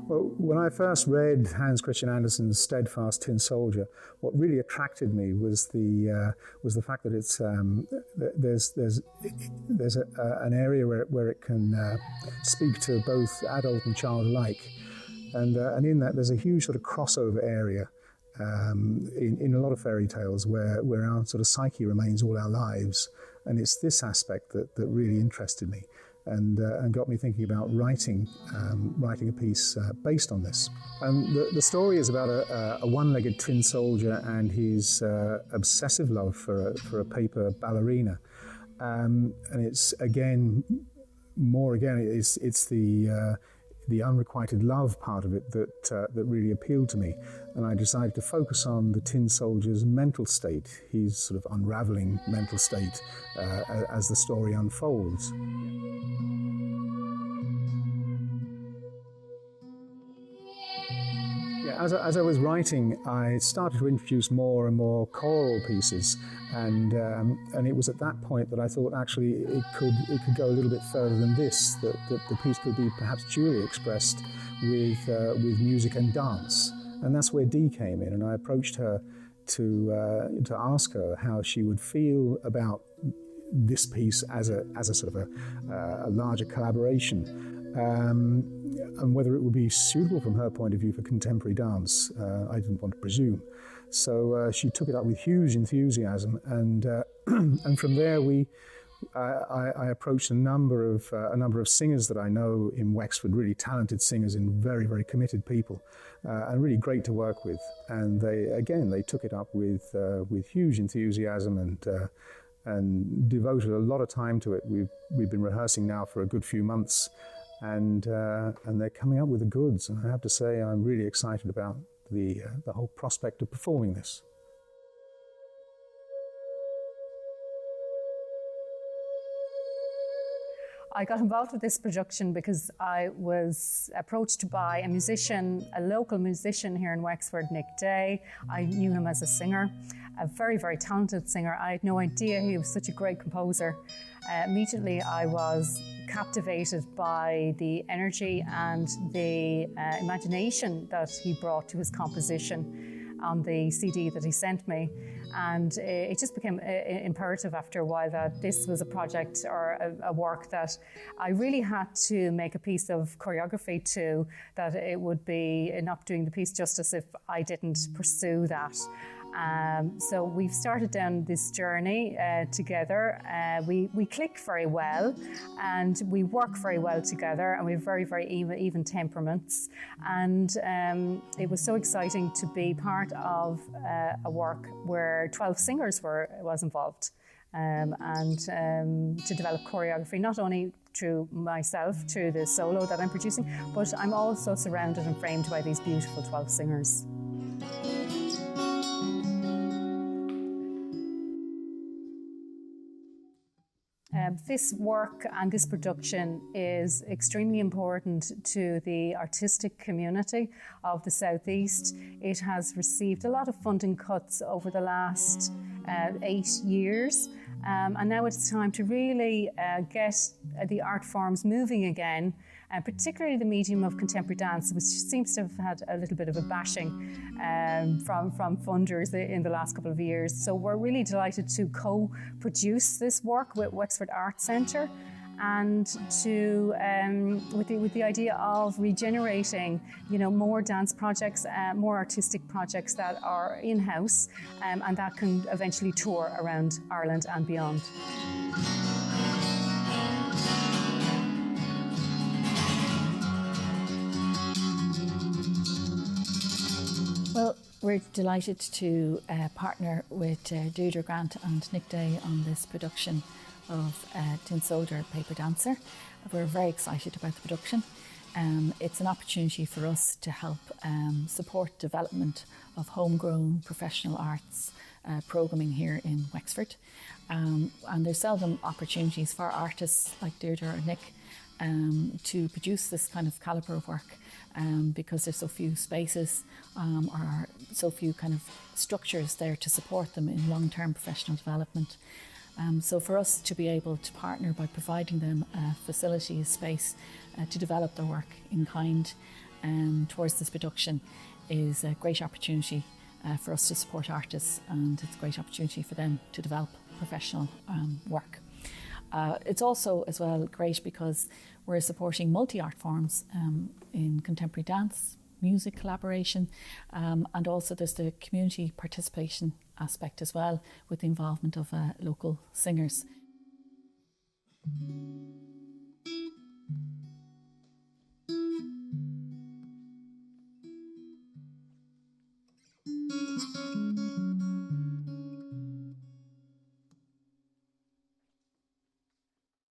Well, when I first read Hans Christian Andersen's Steadfast Tin Soldier, what really attracted me was the fact that it's there's an area where it can speak to both adult and child alike, and in that there's a huge sort of crossover area in a lot of fairy tales where our sort of psyche remains all our lives, and it's this aspect that really interested me. And got me thinking about writing a piece based on this. And the story is about a one-legged tin soldier and his obsessive love for a paper ballerina. And it's it's the unrequited love part of it that really appealed to me. And I decided to focus on the tin soldier's mental state, his sort of unraveling mental state as the story unfolds. As I was writing, I started to introduce more and more choral pieces, and it was at that point that I thought actually it could go a little bit further than this. That the piece could be perhaps dually expressed with music and dance, and that's where Dee came in. And I approached her to ask her how she would feel about this piece as a sort of a larger collaboration. And whether it would be suitable from her point of view for contemporary dance, I didn't want to presume. So she took it up with huge enthusiasm, and and from there I approached a number of singers that I know in Wexford, really talented singers and very, very committed people, and really great to work with. And they took it up with huge enthusiasm and devoted a lot of time to it. We've been rehearsing now for a good few months. And they're coming up with the goods, and I have to say I'm really excited about the whole prospect of performing this. I got involved with this production because I was approached by a local musician here in Wexford, Nick Day. I knew him as a singer, a very, very talented singer. I had no idea he was such a great composer. Immediately I was captivated by the energy and the imagination that he brought to his composition on the CD that he sent me. And it just became imperative after a while that this was a project or a work that I really had to make a piece of choreography to, that it would be not doing the piece justice if I didn't pursue that. So we've started down this journey together. We click very well and we work very well together, and we have very, very even temperaments. And it was so exciting to be part of a work where 12 singers was involved, and to develop choreography, not only through myself, through the solo that I'm producing, but I'm also surrounded and framed by these beautiful 12 singers. This work and this production is extremely important to the artistic community of the Southeast. It has received a lot of funding cuts over the last 8 years, and now it's time to really get the art forms moving again, particularly the medium of contemporary dance, which seems to have had a little bit of a bashing from funders in the last couple of years. So we're really delighted to co-produce this work with Wexford Arts Centre, and to with the idea of regenerating, more dance projects, more artistic projects that are in-house, and that can eventually tour around Ireland and beyond. Well, we're delighted to partner with Deirdre Grant and Nick Day on this production of Tin Soldier Paper Dancer. We're very excited about the production. It's an opportunity for us to help support development of homegrown professional arts programming here in Wexford. And there's seldom opportunities for artists like Deirdre or Nick to produce this kind of calibre of work because there's so few spaces or so few kind of structures there to support them in long-term professional development. So for us to be able to partner by providing them a facility, a space to develop their work in kind towards this production is a great opportunity for us to support artists, and it's a great opportunity for them to develop professional work. It's also as well great because we're supporting multi-art forms in contemporary dance, music collaboration, and also there's the community participation aspect as well with the involvement of local singers.